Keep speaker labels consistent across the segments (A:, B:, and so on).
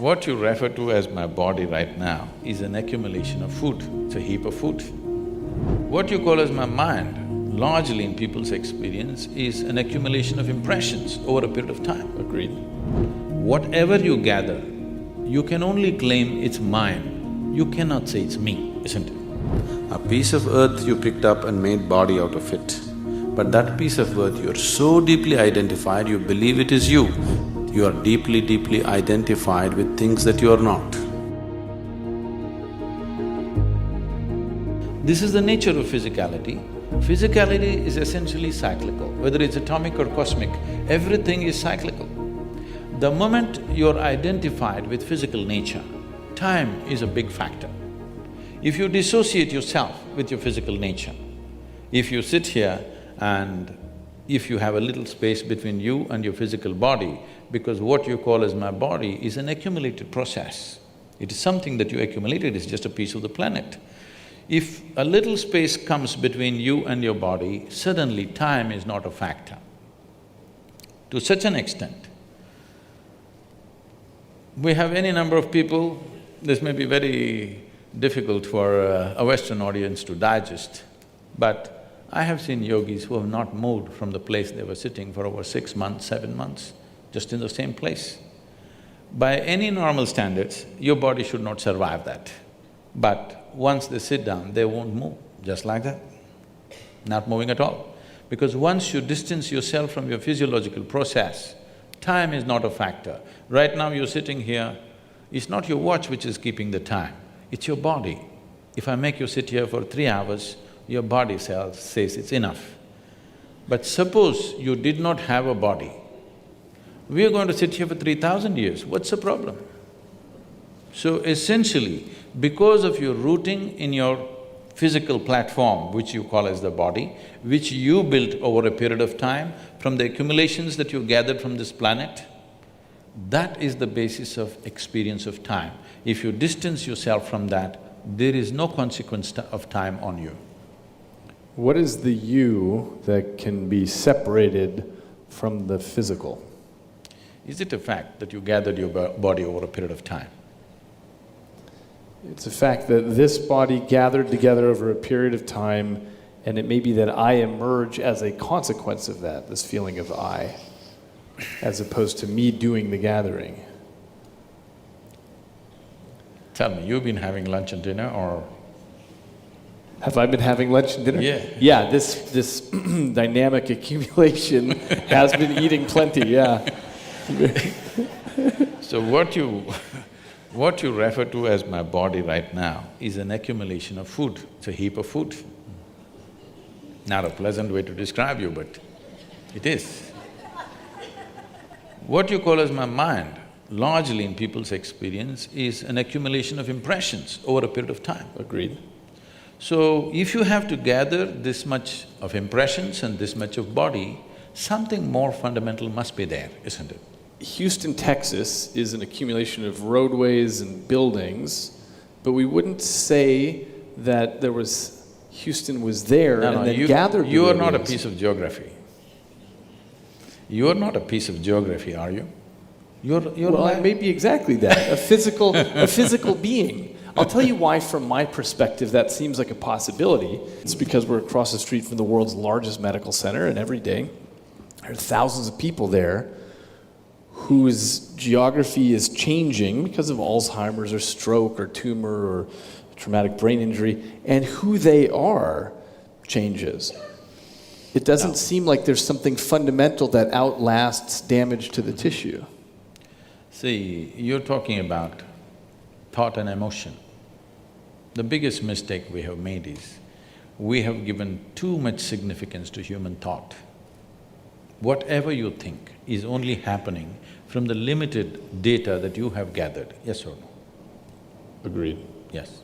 A: What you refer to as my body right now is an accumulation of food, it's a heap of food. What you call as my mind, largely in people's experience, is an accumulation of impressions over a period of time.
B: Agreed.
A: Whatever you gather, you can only claim it's mine, you cannot say it's me, isn't it?
C: A piece of earth you picked up and made body out of it. But that piece of earth, you're so deeply identified, you believe it is you. You are deeply, deeply identified with things that you are not.
A: This is the nature of physicality. Physicality is essentially cyclical, whether it's atomic or cosmic, everything is cyclical. The moment you're identified with physical nature, time is a big factor. If you dissociate yourself with your physical nature, if you sit here and if you have a little space between you and your physical body, because what you call as my body is an accumulated process. It is something that you accumulated, it's just a piece of the planet. If a little space comes between you and your body, suddenly time is not a factor. To such an extent, we have any number of people, this may be very difficult for a Western audience to digest, but I have seen yogis who have not moved from the place they were sitting for over 6 months, 7 months, just in the same place. By any normal standards, your body should not survive that. But once they sit down, they won't move, just like that, not moving at all. Because once you distance yourself from your physiological process, time is not a factor. Right now you're sitting here, it's not your watch which is keeping the time, it's your body. If I make you sit here for 3 hours, your body says it's enough. But suppose you did not have a body, we are going to sit here for 3,000 years, what's the problem? So essentially, because of your rooting in your physical platform, which you call as the body, which you built over a period of time from the accumulations that you gathered from this planet, that is the basis of experience of time. If you distance yourself from that, there is no consequence of time on you.
B: What is the you that can be separated from the physical?
A: Is it a fact that you gathered your body over a period of time?
B: It's a fact that this body gathered together over a period of time, and it may be that I emerge as a consequence of that, this feeling of I, as opposed to me doing the gathering.
A: Tell me, you've been having lunch and dinner or…
B: Have I been having lunch and dinner?
A: Yeah.
B: Yeah, this dynamic accumulation has been eating plenty, yeah.
A: So what you refer to as my body right now is an accumulation of food, it's a heap of food. Not a pleasant way to describe you, but it is. What you call as my mind, largely in people's experience, is an accumulation of impressions over a period of time.
B: Agreed.
A: So, if you have to gather this much of impressions and this much of body, something more fundamental must be there, isn't it?
B: Houston, Texas is an accumulation of roadways and buildings, but we wouldn't say that Houston was there and then gathered the
A: You are
B: buildings.
A: not a piece of geography. You are not a piece of geography, are you?
B: Well, I may be exactly that, a physical being. I'll tell you why, from my perspective, that seems like a possibility. It's because we're across the street from the world's largest medical center, and every day there are thousands of people there whose geography is changing because of Alzheimer's or stroke or tumor or traumatic brain injury, and who they are changes. It doesn't seem like there's something fundamental that outlasts damage to the tissue.
A: See, you're talking about thought and emotion. The biggest mistake we have made is, we have given too much significance to human thought. Whatever you think is only happening from the limited data that you have gathered, yes or no?
B: Agreed.
A: Yes.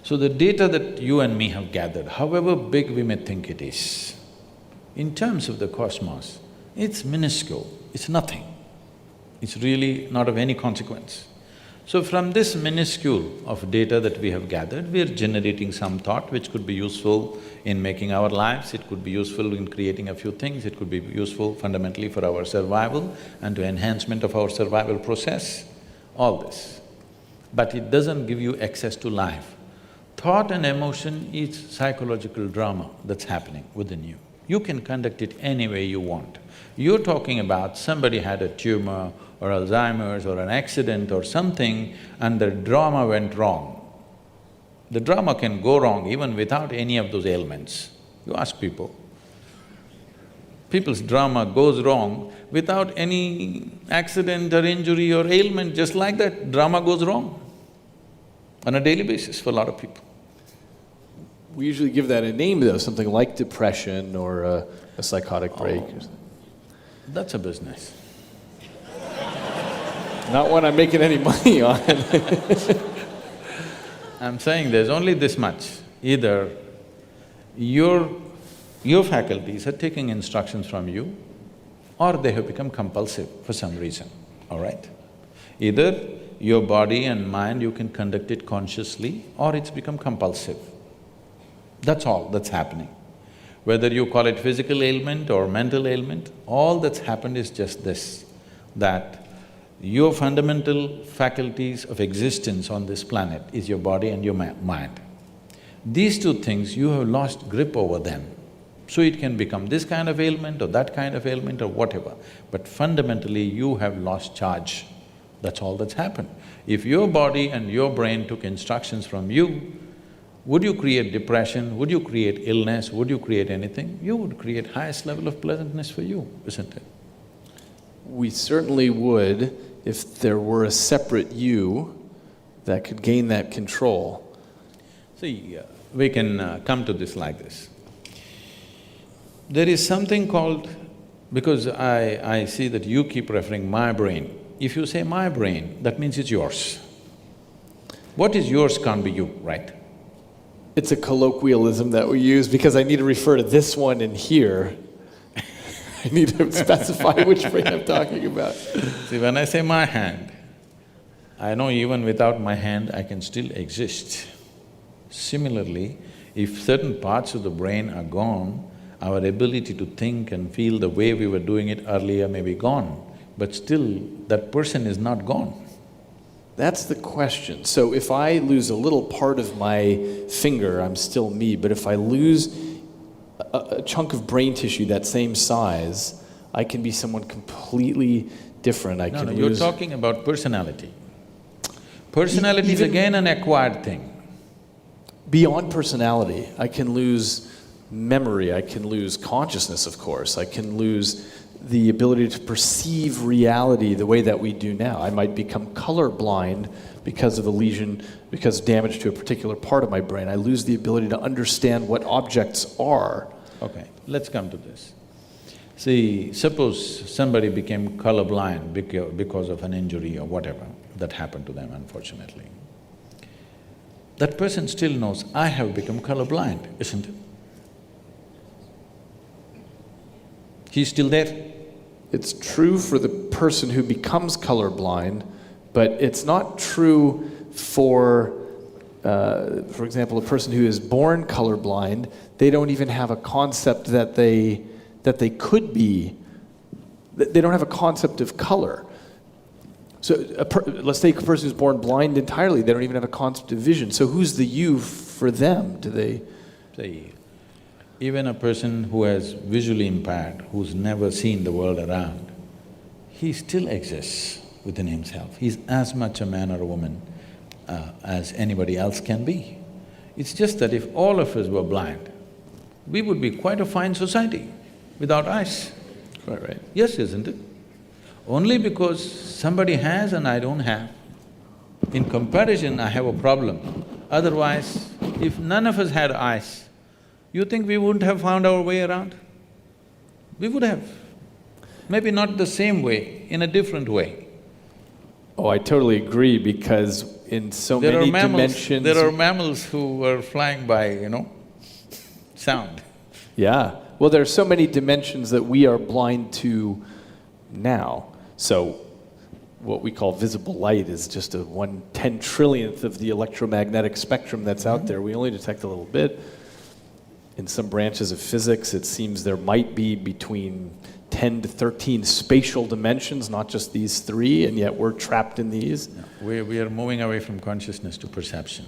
A: So the data that you and me have gathered, however big we may think it is, in terms of the cosmos, it's minuscule, it's nothing. It's really not of any consequence. So from this minuscule of data that we have gathered, we are generating some thought which could be useful in making our lives, it could be useful in creating a few things, it could be useful fundamentally for our survival and to enhancement of our survival process. all this. But it doesn't give you access to life. Thought and emotion is psychological drama that's happening within you. You can conduct it any way you want. You're talking about somebody had a tumor or Alzheimer's or an accident or something and the drama went wrong. The drama can go wrong even without any of those ailments. You ask people. People's drama goes wrong without any accident or injury or ailment, just like that, drama goes wrong on a daily basis for a lot of people.
B: We usually give that a name though, something like depression or a psychotic break.
A: Oh, that's a business.
B: Not one I'm making any money on.
A: I'm saying there's only this much. Either your faculties are taking instructions from you or they have become compulsive for some reason, all right? Either your body and mind, you can conduct it consciously or it's become compulsive. That's all that's happening. Whether you call it physical ailment or mental ailment, all that's happened is just this, that your fundamental faculties of existence on this planet is your body and your mind. These two things, you have lost grip over them. So it can become this kind of ailment or that kind of ailment or whatever, but fundamentally you have lost charge. That's all that's happened. If your body and your brain took instructions from you, would you create depression? Would you create illness? Would you create anything? You would create highest level of pleasantness for you, isn't it?
B: We certainly would if there were a separate you that could gain that control.
A: See, we can come to this like this. There is something called… because I see that you keep referring my brain. If you say my brain, that means it's yours. What is yours can't be you, right?
B: It's a colloquialism that we use because I need to refer to this one in here. I need to specify which brain I'm talking about.
A: See, when I say my hand, I know even without my hand I can still exist. Similarly, if certain parts of the brain are gone, our ability to think and feel the way we were doing it earlier may be gone, but still that person is not gone.
B: That's the question. So if I lose a little part of my finger, I'm still me, but if I lose a chunk of brain tissue that same size, I can be someone completely different. I can lose…
A: you're talking about personality. Personality is again an acquired thing.
B: Beyond personality, I can lose memory, I can lose consciousness, of course, I can lose the ability to perceive reality the way that we do now. I might become colorblind because of a lesion, because of damage to a particular part of my brain. I lose the ability to understand what objects are.
A: Okay, let's come to this. See, suppose somebody became colorblind because of an injury or whatever that happened to them, unfortunately. That person still knows, I have become colorblind, isn't it? He's still there.
B: It's true for the person who becomes colorblind, but it's not true for example, a person who is born colorblind. They don't even have a concept that they could be. They don't have a concept of color. So let's take a person who's born blind entirely. They don't even have a concept of vision. So who's the you for them? Do they…
A: See, even a person who has visually impaired, who's never seen the world around, he still exists within himself. He's as much a man or a woman as anybody else can be. It's just that if all of us were blind, we would be quite a fine society without eyes.
B: Right, right.
A: Yes, isn't it? Only because somebody has and I don't have. In comparison, I have a problem. Otherwise, if none of us had eyes, you think we wouldn't have found our way around? We would have. Maybe not the same way, in a different way.
B: Oh, I totally agree, because in so many dimensions…
A: There are mammals who were flying by, sound.
B: Yeah. Well, there are so many dimensions that we are blind to now. So what we call visible light is just a 1/10 of the electromagnetic spectrum that's out there. We only detect a little bit. In some branches of physics, it seems there might be between 10 to 13 spatial dimensions, not just these three, and yet we're trapped in these.
A: We are moving away from consciousness to perception.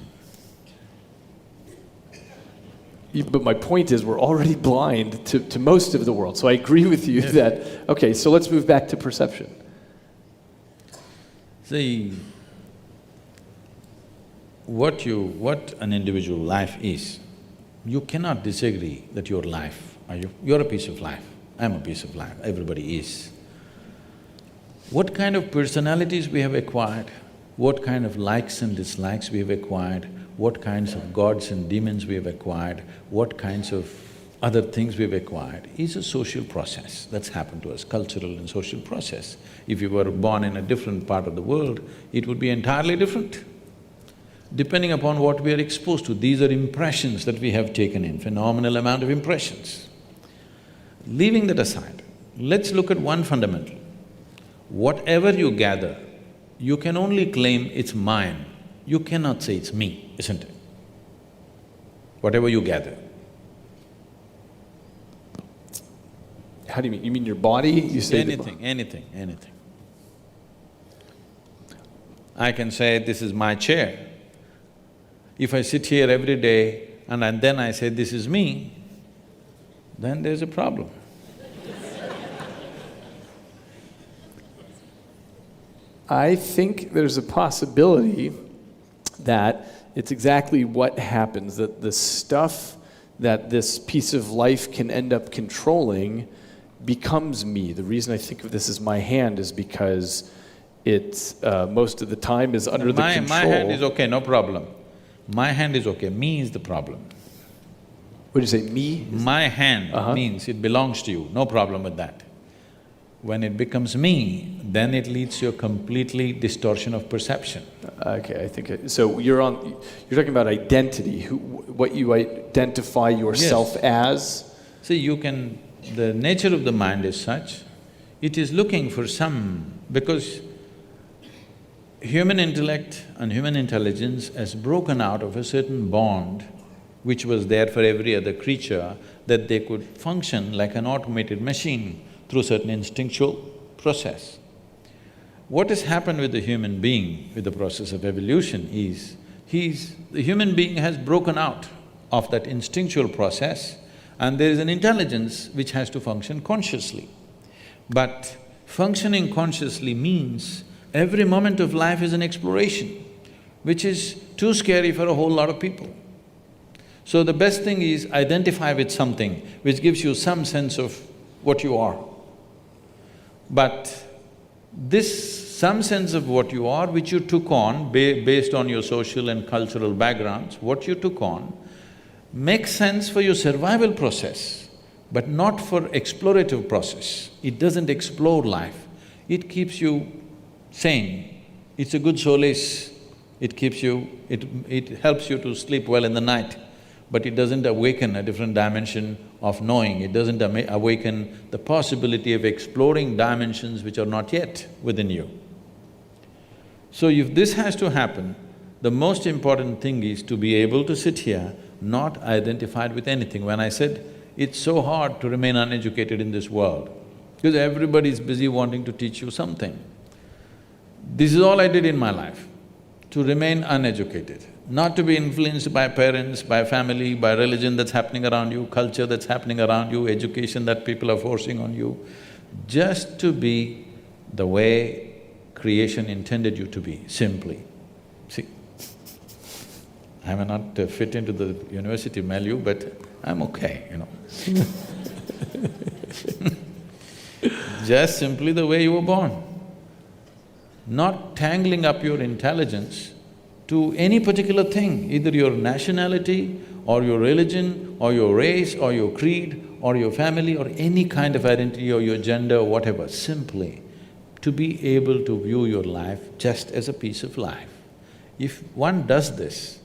B: But my point is we're already blind to most of the world. So I agree with you that, okay, so let's move back to perception.
A: See, what an individual life is, you cannot disagree that you're life, are you? You're a piece of life, I'm a piece of life, everybody is. What kind of personalities we have acquired, what kind of likes and dislikes we have acquired, what kinds of gods and demons we have acquired, what kinds of other things we've acquired is a social process that's happened to us, cultural and social process. If you were born in a different part of the world, it would be entirely different. Depending upon what we are exposed to, these are impressions that we have taken in, phenomenal amount of impressions. Leaving that aside, let's look at one fundamental. Whatever you gather, you can only claim it's mine. You cannot say it's me, isn't it? Whatever you gather.
B: How do you mean? You mean your body? You say
A: anything. I can say, this is my chair. If I sit here every day and then I say, this is me, then there's a problem.
B: I think there's a possibility that it's exactly what happens, that the stuff that this piece of life can end up controlling becomes me. The reason I think of this as my hand is because it's most of the time is under the control.
A: My hand is okay, no problem. My hand is okay, me is the problem.
B: What did you say, me?
A: My hand means it belongs to you, no problem with that. When it becomes me, then it leads to a completely distortion of perception.
B: Okay, I think… So you're talking about identity, what you identify yourself as?
A: See, the nature of the mind is such, it is looking for because human intellect and human intelligence has broken out of a certain bond which was there for every other creature, that they could function like an automated machine through certain instinctual process. What has happened with the human being with the process of evolution is, the human being has broken out of that instinctual process and there is an intelligence which has to function consciously. But functioning consciously means every moment of life is an exploration, which is too scary for a whole lot of people. So the best thing is identify with something which gives you some sense of what you are. But this some sense of what you are, which you took on based on your social and cultural backgrounds, what you took on, makes sense for your survival process, but not for explorative process. It doesn't explore life, it keeps you sane. It's a good solace, it helps you to sleep well in the night, but it doesn't awaken a different dimension of knowing, it doesn't awaken the possibility of exploring dimensions which are not yet within you. So if this has to happen, the most important thing is to be able to sit here not identified with anything. When I said, it's so hard to remain uneducated in this world, because everybody is busy wanting to teach you something. This is all I did in my life, to remain uneducated. Not to be influenced by parents, by family, by religion that's happening around you, culture that's happening around you, education that people are forcing on you, just to be the way creation intended you to be, simply. See, I may not fit into the university milieu, but I'm okay, you know. Just simply the way you were born. Not tangling up your intelligence to any particular thing, either your nationality or your religion or your race or your creed or your family or any kind of identity or your gender or whatever, simply to be able to view your life just as a piece of life. If one does this,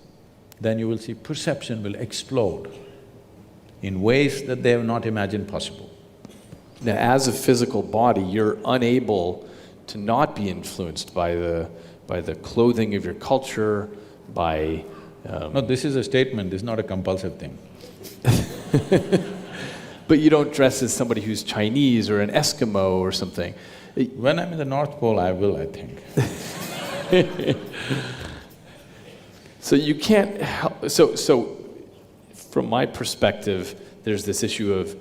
A: then you will see perception will explode in ways that they have not imagined possible.
B: Now, as a physical body, you're unable to not be influenced by the clothing of your culture, by…
A: No, this is a statement, this is not a compulsive thing.
B: but you don't dress as somebody who's Chinese or an Eskimo or something.
A: When I'm in the North Pole, I will, I think.
B: So you can't help, so from my perspective, there's this issue of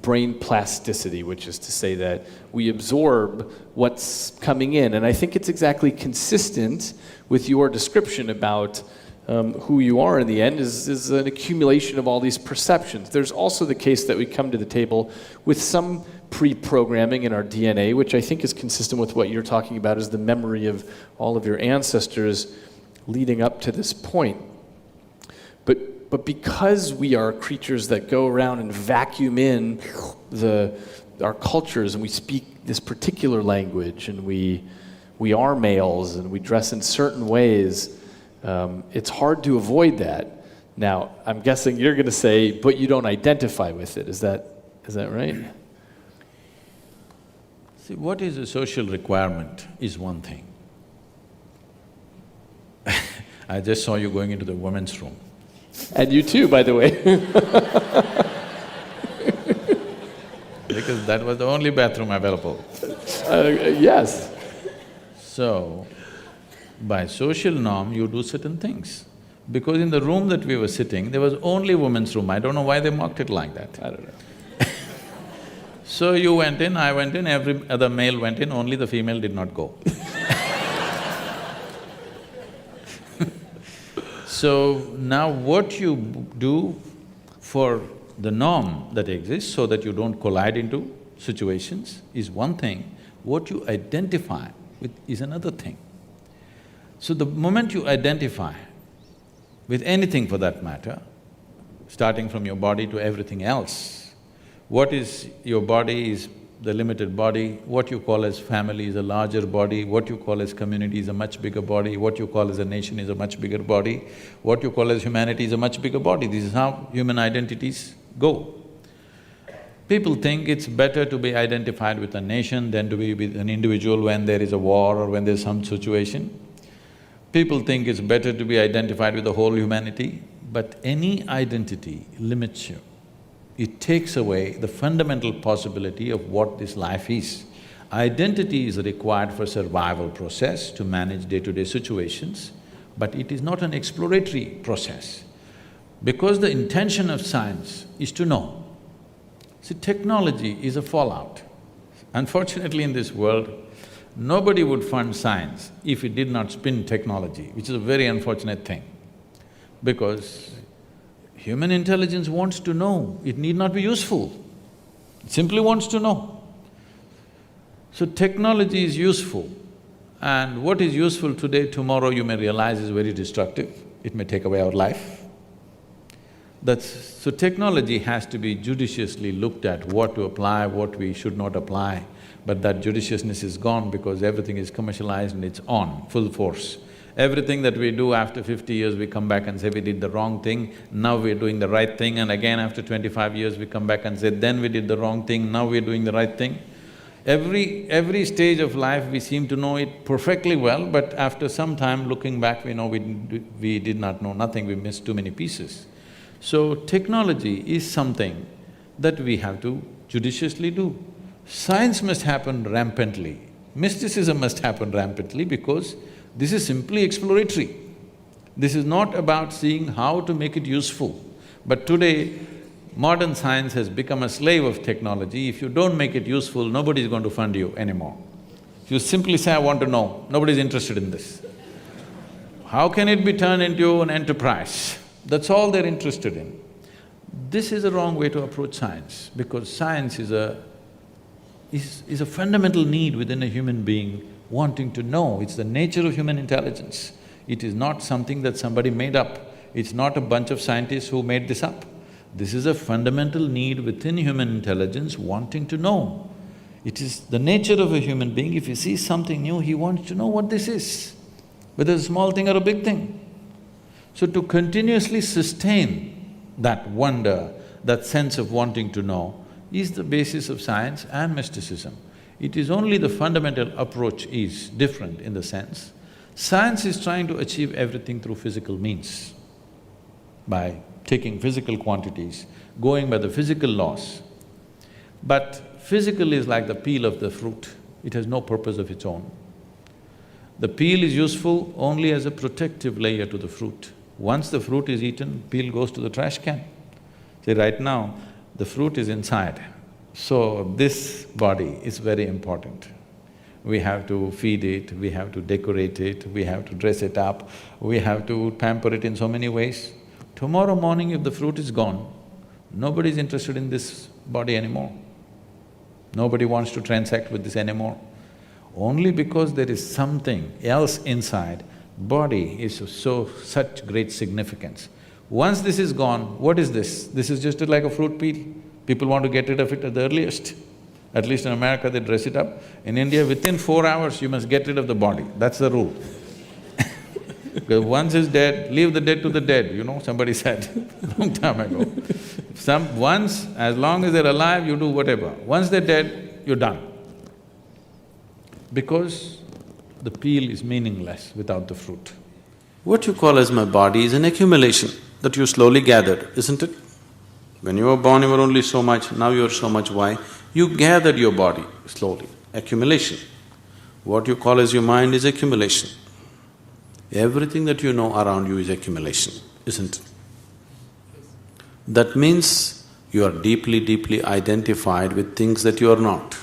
B: brain plasticity, which is to say that we absorb what's coming in. And I think it's exactly consistent with your description about who you are in the end is an accumulation of all these perceptions. There's also the case that we come to the table with some pre-programming in our DNA, which I think is consistent with what you're talking about, is the memory of all of your ancestors leading up to this point. But because we are creatures that go around and vacuum in our cultures, and we speak this particular language, and we are males, and we dress in certain ways, it's hard to avoid that. Now, I'm guessing you're going to say, but you don't identify with it. Is that right?
A: See, what is a social requirement is one thing. I just saw you going into the women's room.
B: And you too, by the way.
A: Because that was the only bathroom available.
B: Yes.
A: So, by social norm, you do certain things. Because in the room that we were sitting, there was only women's room. I don't know why they marked it like that.
B: I don't know.
A: So you went in, I went in, every other male went in, only the female did not go. So now what you do for the norm that exists so that you don't collide into situations is one thing. What you identify with is another thing. So the moment you identify with anything for that matter, starting from your body to everything else, what is your body is the limited body, what you call as family is a larger body, what you call as community is a much bigger body, what you call as a nation is a much bigger body, what you call as humanity is a much bigger body. This is how human identities go. People think it's better to be identified with a nation than to be with an individual when there is a war or when there's some situation. People think it's better to be identified with the whole humanity, but any identity limits you. It takes away the fundamental possibility of what this life is. Identity is required for survival process to manage day-to-day situations, but it is not an exploratory process. Because the intention of science is to know. See, technology is a fallout. Unfortunately in this world, nobody would fund science if it did not spin technology, which is a very unfortunate thing. Because human intelligence wants to know, it need not be useful, it simply wants to know. So technology is useful, and what is useful today, tomorrow you may realize is very destructive, it may take away our life. So technology has to be judiciously looked at, what to apply, what we should not apply, but that judiciousness is gone because everything is commercialized and it's on, full force. Everything that we do after 50 years, we come back and say we did the wrong thing, now we're doing the right thing, and again after 25 years we come back and say then we did the wrong thing, now we're doing the right thing. Every stage of life we seem to know it perfectly well, but after some time looking back we know we did not know nothing, we missed too many pieces. So technology is something that we have to judiciously do. Science must happen rampantly, mysticism must happen rampantly because this is simply exploratory. This is not about seeing how to make it useful. But today, modern science has become a slave of technology. If you don't make it useful, nobody is going to fund you anymore. If you simply say, I want to know, nobody is interested in this. How can it be turned into an enterprise? That's all they're interested in. This is a wrong way to approach science, because science is a fundamental need within a human being wanting to know. It's the nature of human intelligence. It is not something that somebody made up. It's not a bunch of scientists who made this up. This is a fundamental need within human intelligence wanting to know. It is the nature of a human being, if he sees something new, he wants to know what this is, whether it's a small thing or a big thing. So to continuously sustain that wonder, that sense of wanting to know, is the basis of science and mysticism. It is only the fundamental approach is different in the sense, science is trying to achieve everything through physical means, by taking physical quantities, going by the physical laws. But physical is like the peel of the fruit, it has no purpose of its own. The peel is useful only as a protective layer to the fruit. Once the fruit is eaten, peel goes to the trash can. See, right now, the fruit is inside, so this body is very important. We have to feed it, we have to decorate it, we have to dress it up, we have to pamper it in so many ways. Tomorrow morning if the fruit is gone, nobody's interested in this body anymore. Nobody wants to transact with this anymore. Only because there is something else inside, body is such great significance. Once this is gone, what is this? This is just like a fruit peel. People want to get rid of it at the earliest. At least in America, they dress it up. In India, within 4 hours, you must get rid of the body. That's the rule. Because once it's dead, leave the dead to the dead, somebody said long time ago. Once, as long as they're alive, you do whatever. Once they're dead, you're done. Because the peel is meaningless without the fruit.
C: What you call as my body is an accumulation that you slowly gathered, isn't it? When you were born, you were only so much, now you're so much. Why? You gathered your body slowly, accumulation. What you call as your mind is accumulation. Everything that you know around you is accumulation, isn't it? That means you are deeply, deeply identified with things that you are not.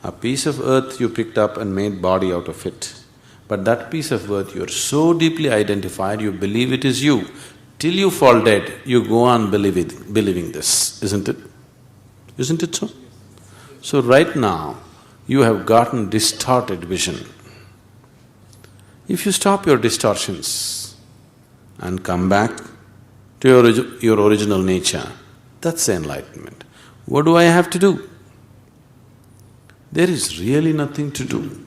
C: A piece of earth you picked up and made body out of it. But that piece of earth, you're so deeply identified, you believe it is you. Till you fall dead, you go on believing this, isn't it? Isn't it so? So right now, you have gotten distorted vision. If you stop your distortions and come back to your original nature, that's enlightenment. What do I have to do? There is really nothing to do.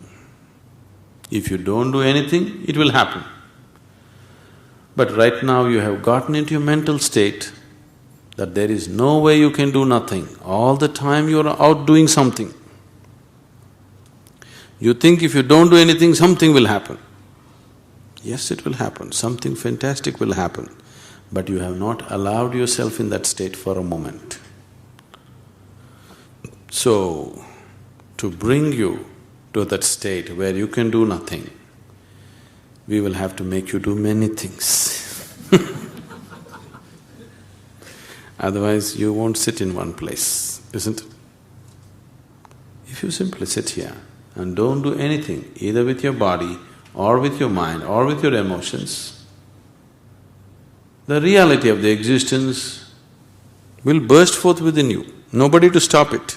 C: If you don't do anything, it will happen. But right now you have gotten into a mental state that there is no way you can do nothing. All the time you are out doing something. You think if you don't do anything, something will happen. Yes, it will happen, something fantastic will happen, but you have not allowed yourself in that state for a moment. So, to bring you to that state where you can do nothing, we will have to make you do many things. Otherwise, you won't sit in one place, isn't it? If you simply sit here and don't do anything, either with your body or with your mind or with your emotions, the reality of the existence will burst forth within you, nobody to stop it.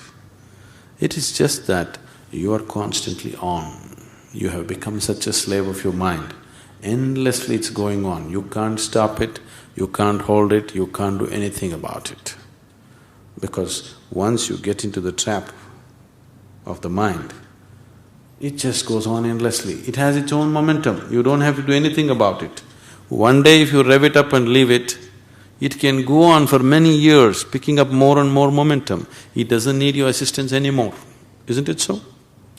C: It is just that you are constantly on. You have become such a slave of your mind. Endlessly it's going on. You can't stop it, you can't hold it, you can't do anything about it. Because once you get into the trap of the mind, it just goes on endlessly. It has its own momentum, you don't have to do anything about it. One day if you rev it up and leave it, it can go on for many years, picking up more and more momentum. It doesn't need your assistance anymore, isn't it so?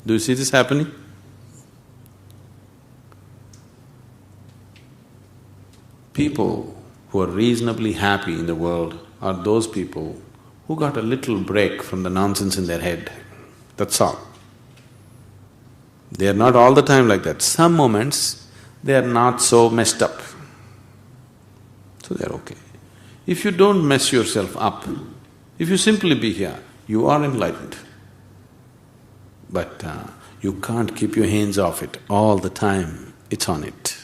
C: Do you see this happening? People who are reasonably happy in the world are those people who got a little break from the nonsense in their head, that's all. They are not all the time like that. Some moments, they are not so messed up, so they are okay. If you don't mess yourself up, if you simply be here, you are enlightened. But you can't keep your hands off it all the time, it's on it.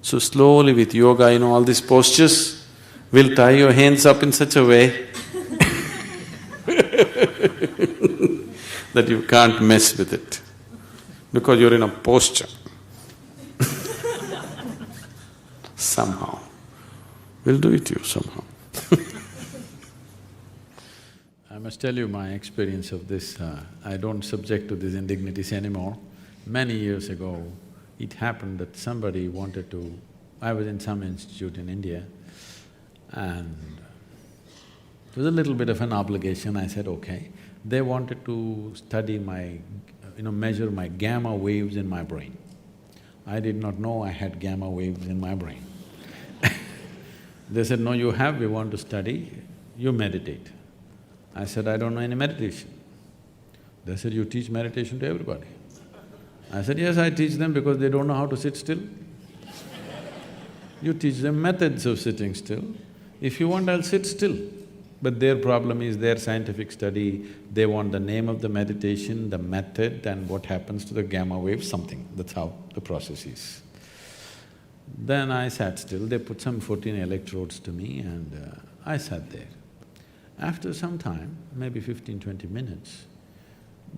C: So slowly with yoga, all these postures, we'll tie your hands up in such a way that you can't mess with it, because you're in a posture. Somehow. We'll do it to you somehow.
A: I must tell you my experience of this, I don't subject to these indignities anymore. Many years ago, it happened that somebody wanted to… I was in some institute in India and it was a little bit of an obligation, I said, okay. They wanted to study my… measure my gamma waves in my brain. I did not know I had gamma waves in my brain. They said, no, you have, we want to study, you meditate. I said, I don't know any meditation. They said, you teach meditation to everybody. I said, yes, I teach them because they don't know how to sit still. You teach them methods of sitting still. If you want, I'll sit still. But their problem is their scientific study, they want the name of the meditation, the method and what happens to the gamma wave, something. That's how the process is. Then I sat still, they put some 14 electrodes to me and I sat there. After some time, maybe 15–20 minutes,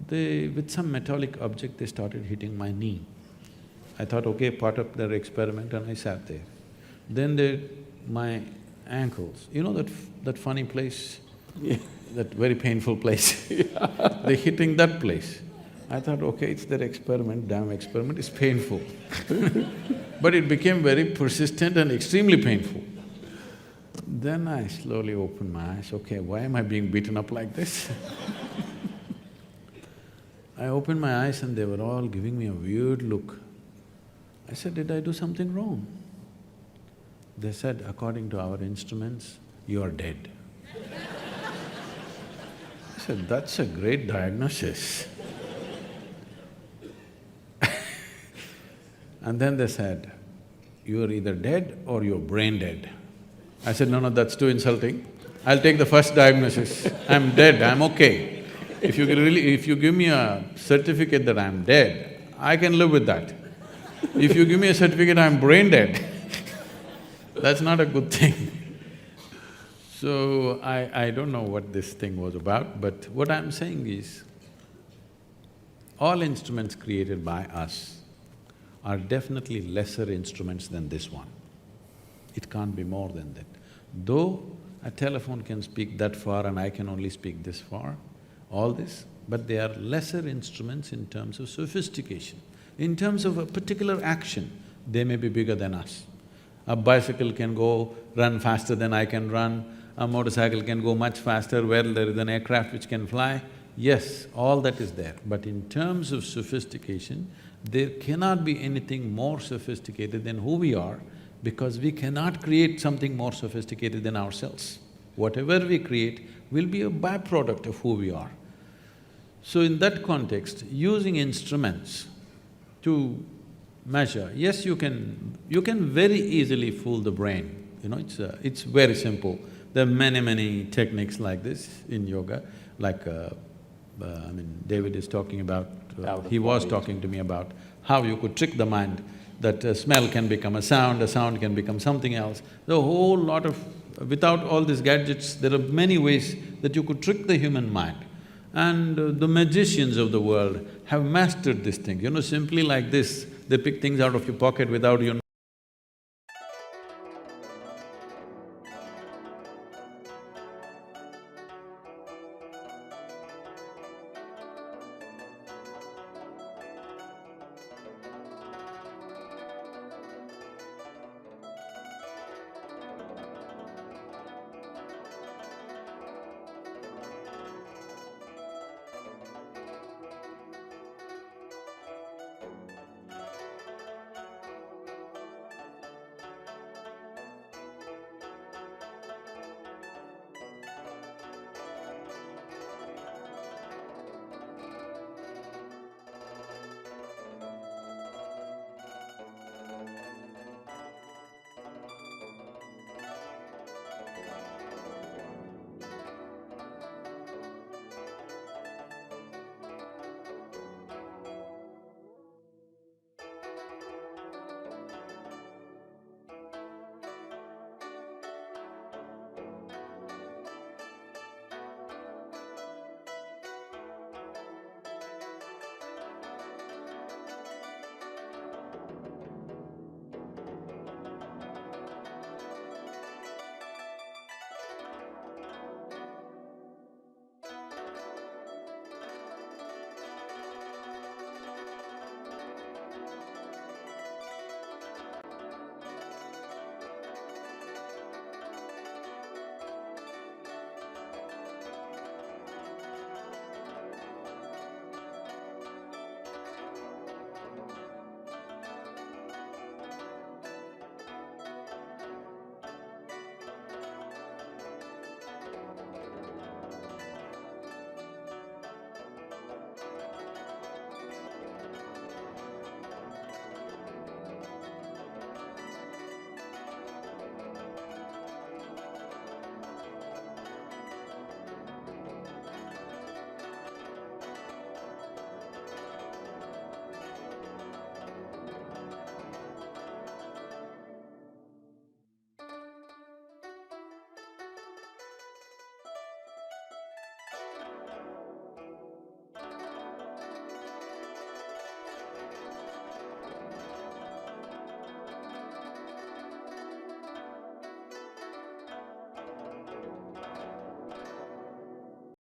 A: with some metallic object, they started hitting my knee. I thought, okay, part of their experiment and I sat there. Then my ankles, you know that funny place?
B: Yeah.
A: That very painful place? They're hitting that place. I thought, okay, it's their experiment, damn experiment, it's painful. But it became very persistent and extremely painful. Then I slowly opened my eyes, okay, why am I being beaten up like this? I opened my eyes and they were all giving me a weird look. I said, did I do something wrong? They said, according to our instruments, you are dead. I said, that's a great diagnosis. And then they said, you're either dead or you're brain dead. I said, no, that's too insulting. I'll take the first diagnosis. I'm dead, I'm okay. If you give me a certificate that I'm dead, I can live with that. If you give me a certificate I'm brain dead, that's not a good thing. So I don't know what this thing was about, but what I'm saying is, all instruments created by us are definitely lesser instruments than this one. It can't be more than that. Though a telephone can speak that far and I can only speak this far, all this, but they are lesser instruments in terms of sophistication. In terms of a particular action, they may be bigger than us. A bicycle can run faster than I can run, a motorcycle can go much faster where there is an aircraft which can fly. Yes, all that is there, but in terms of sophistication, there cannot be anything more sophisticated than who we are, because we cannot create something more sophisticated than ourselves. Whatever we create will be a byproduct of who we are. So in that context, using instruments to measure, yes, you can very easily fool the brain, you know, it's very simple. There are many techniques like this in yoga, like David is talking about, he was talking to me about how you could trick the mind, that a smell can become a sound can become something else. There are a whole lot of… without all these gadgets, there are many ways that you could trick the human mind. And the magicians of the world have mastered this thing, you know, simply like this, they pick things out of your pocket without you